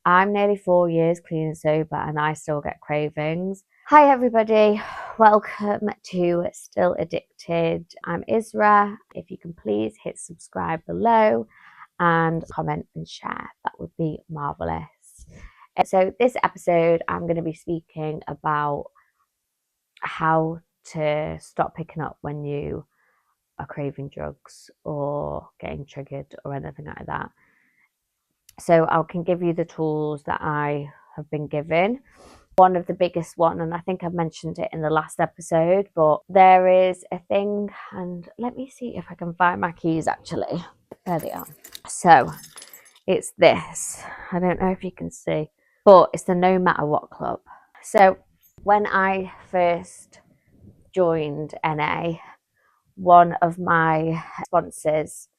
I'm nearly 4 years clean and sober and I still get cravings. Hi everybody, welcome to Still Addicted. I'm Isra. If you can please hit subscribe below and comment and share, that would be marvellous. So this episode I'm going to be speaking about how to stop picking up when you are craving drugs or getting triggered or anything like that. So I can give you the tools that I have been given. One of the biggest one, and I think I've mentioned it in the last episode, but there is a thing, and let me see if I can find my keys actually. There they are. So it's this. I don't know if you can see, but it's the No Matter What Club. So when I first joined NA, one of my sponsors,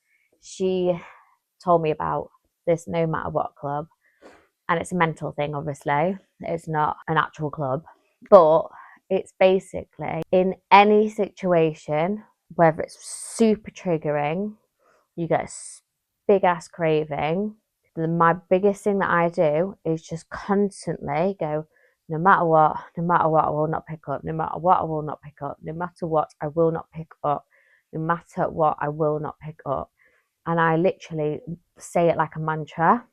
she told me about this No Matter What Club. And it's a mental thing, obviously. It's not an actual club. But it's basically in any situation, whether it's super triggering, you get a big ass craving. My biggest thing that I do is just constantly go, no matter what, I will not pick up. No matter what, I will not pick up. No matter what, I will not pick up. No matter what, I will not pick up. And I literally say it like a mantra.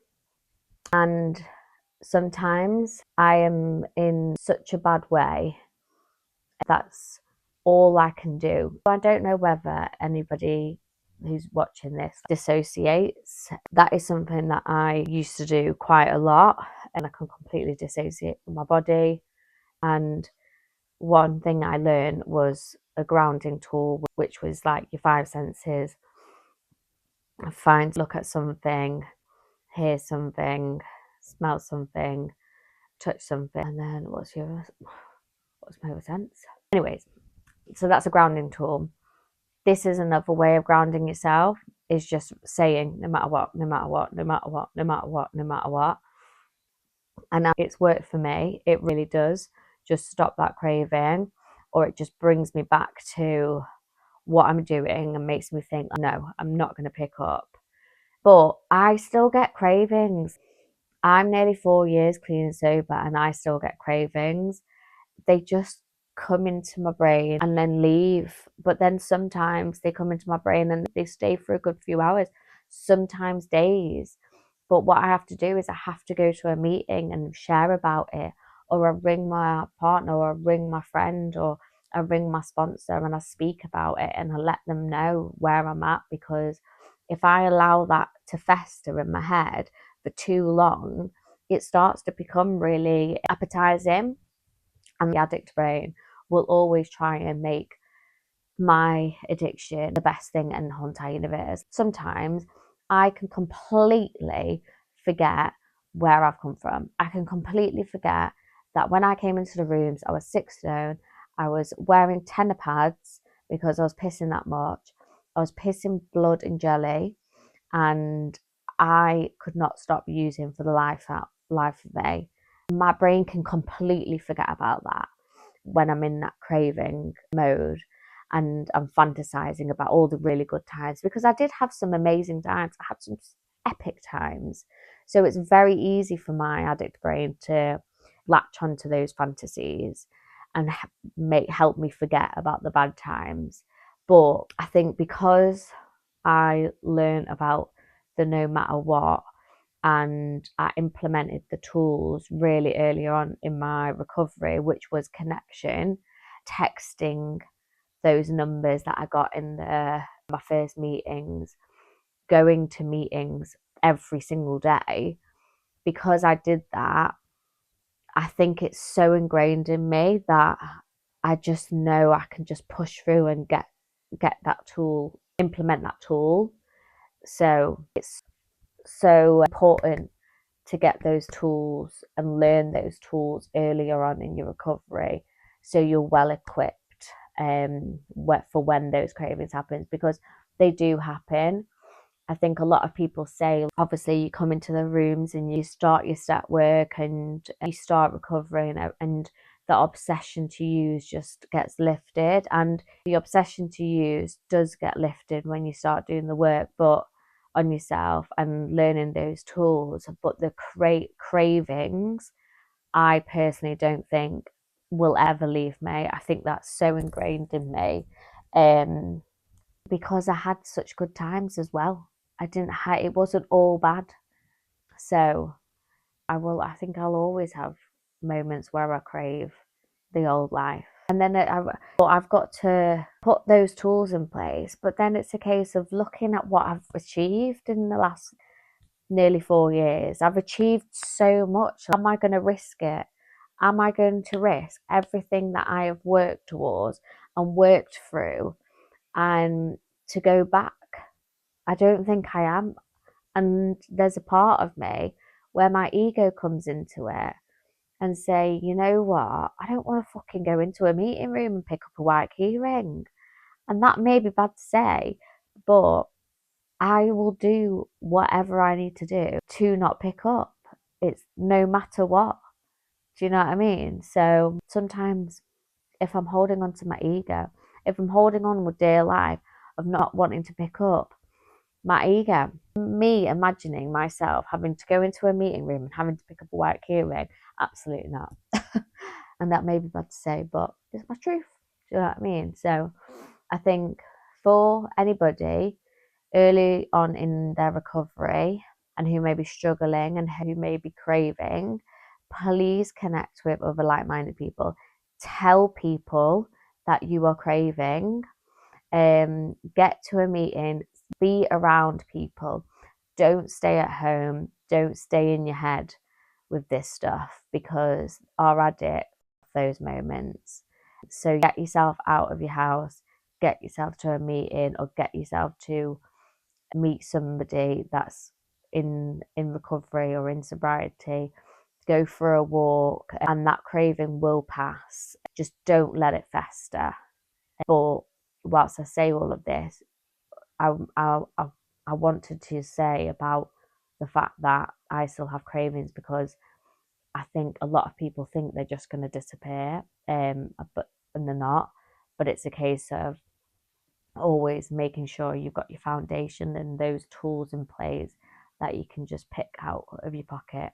And sometimes I am in such a bad way, that's all I can do. I don't know whether anybody who's watching this dissociates. That is something that I used to do quite a lot, and I can completely dissociate from my body. And one thing I learned was a grounding tool, which was like your five senses. Look at something, hear something, smell something, touch something, and then what's my other sense? Anyways, so that's a grounding tool. This is another way of grounding yourself, is just saying no matter what, no matter what, no matter what, no matter what, no matter what. And it's worked for me. It really does just stop that craving, or it just brings me back to what I'm doing and makes me think, no, I'm not going to pick up. But I still get cravings. I'm nearly 4 years clean and sober and I still get cravings. They just come into my brain and then leave. But then sometimes they come into my brain and they stay for a good few hours, sometimes days. But what I have to do is I have to go to a meeting and share about it, or I ring my partner, or I ring my friend, or I ring my sponsor and I speak about it and I let them know where I'm at. Because if I allow that to fester in my head for too long, it starts to become really appetizing, and the addict brain will always try and make my addiction the best thing in the whole entire universe. Sometimes I can completely forget where I've come from. I can completely forget that when I came into the rooms, I was 6 stone. I was wearing tenner pads because I was pissing that much. I was pissing blood and jelly, and I could not stop using for the life of me. My brain can completely forget about that when I'm in that craving mode and I'm fantasizing about all the really good times, because I did have some amazing times. I had some epic times. So it's very easy for my addict brain to latch onto those fantasies and help me forget about the bad times. But I think because I learned about the no matter what, and I implemented the tools really early on in my recovery, which was connection, texting those numbers that I got in my first meetings, going to meetings every single day. Because I did that, I think it's so ingrained in me that I just know I can just push through and get that tool, implement that tool. So it's so important to get those tools and learn those tools earlier on in your recovery, so you're well equipped for when those cravings happen, because they do happen. I think a lot of people say, obviously you come into the rooms and you start your step work and you start recovering, and the obsession to use just gets lifted, and the obsession to use does get lifted when you start doing the work. But on yourself and learning those tools. But the cravings, I personally don't think will ever leave me. I think that's so ingrained in me, because I had such good times as well. I didn't have, it wasn't all bad. So I think I'll always have moments where I crave the old life. And then I've got to put those tools in place. But then it's a case of looking at what I've achieved in the last nearly 4 years. I've achieved so much. Am I going to risk it? Am I going to risk everything that I have worked towards and worked through and to go back? I don't think I am. And there's a part of me where my ego comes into it and say, you know what? I don't want to fucking go into a meeting room and pick up a white key ring. And that may be bad to say, but I will do whatever I need to do to not pick up. It's no matter what. Do you know what I mean? So sometimes if I'm holding on to my ego, if I'm holding on with dear life of not wanting to pick up, my ego, me imagining myself having to go into a meeting room and having to pick up a white key ring, absolutely not. And that may be bad to say, but it's my truth. Do you know what I mean? So I think for anybody early on in their recovery and who may be struggling and who may be craving, please connect with other like-minded people. Tell people that you are craving. Get to a meeting, be around people. Don't stay at home. Don't stay in your head with this stuff, because our addict those moments. So get yourself out of your house, get yourself to a meeting, or get yourself to meet somebody that's in recovery or in sobriety. Go for a walk, and that craving will pass. Just don't let it fester. But whilst I say all of this, I, I, I, I wanted to say about the fact that I still have cravings, because I think a lot of people think they're just going to disappear, but and they're not. But it's a case of always making sure you've got your foundation and those tools in place that you can just pick out of your pocket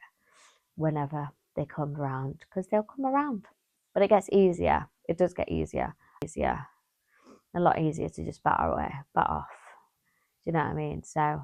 whenever they come around, because they'll come around. But it gets easier. It does get easier, a lot easier to just bat off. Do you know what I mean? So